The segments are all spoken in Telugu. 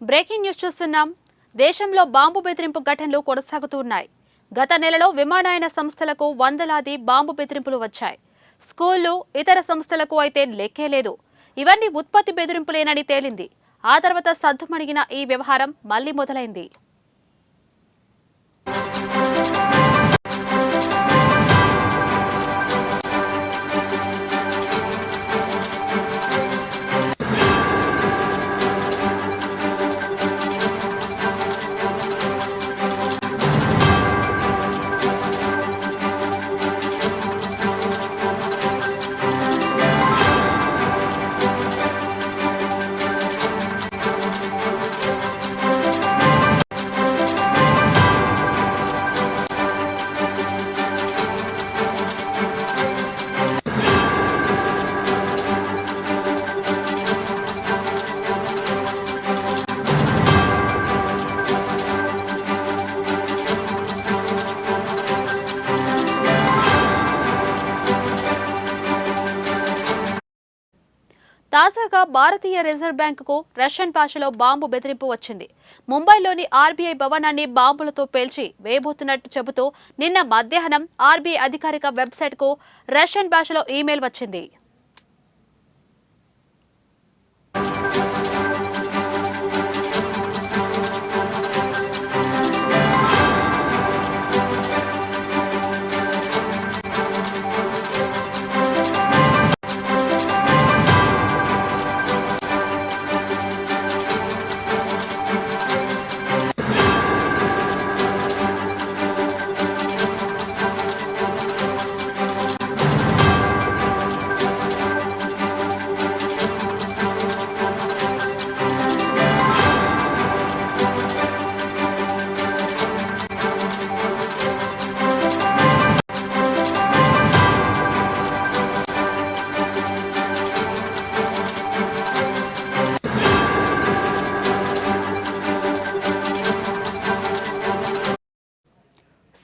బ్రేకింగ్ న్యూస్ చూస్తున్నాం. దేశంలో బాంబు బెదిరింపు ఘటనలు కొనసాగుతున్నాయి. గత నెలలో విమానయాన సంస్థలకు వందలాది బాంబు బెదిరింపులు వచ్చాయి. స్కూళ్లు, ఇతర సంస్థలకు అయితే లెక్కే లేదు. ఇవన్నీ ఉత్పత్తి బెదిరింపులేనని తేలింది. ఆ తర్వాత సద్దుమణిగిన ఈ వ్యవహారం మళ్లీ మొదలైంది. తాజాగా భారతీయ రిజర్వ్ బ్యాంకుకు రష్యన్ భాషలో బాంబు బెదిరింపు వచ్చింది. ముంబైలోని ఆర్బీఐ భవనాన్ని బాంబులతో పేల్చి వేయబోతున్నట్టు చెబుతూ నిన్న మధ్యాహ్నం ఆర్బీఐ అధికారిక వెబ్సైట్కు రష్యన్ భాషలో ఈమెయిల్ వచ్చింది.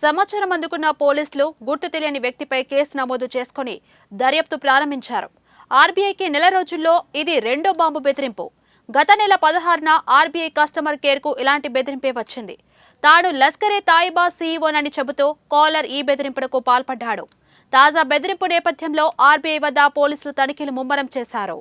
సమాచారం అందుకున్న పోలీసులు గుర్తు తెలియని వ్యక్తిపై కేసు నమోదు చేసుకుని దర్యాప్తు ప్రారంభించారు. ఆర్బీఐకి నెల రోజుల్లో ఇది రెండో బాంబు బెదిరింపు. గత నెల 16న ఆర్బీఐ కస్టమర్ కేర్ కు ఇలాంటి బెదిరింపే వచ్చింది. తాను లష్కరే తాయిబా సీఈఓనని చెబుతూ కాలర్ ఈ బెదిరింపులకు పాల్పడ్డాడు. తాజా బెదిరింపు నేపథ్యంలో ఆర్బీఐ వద్ద పోలీసులు తనిఖీలు ముమ్మరం చేశారు.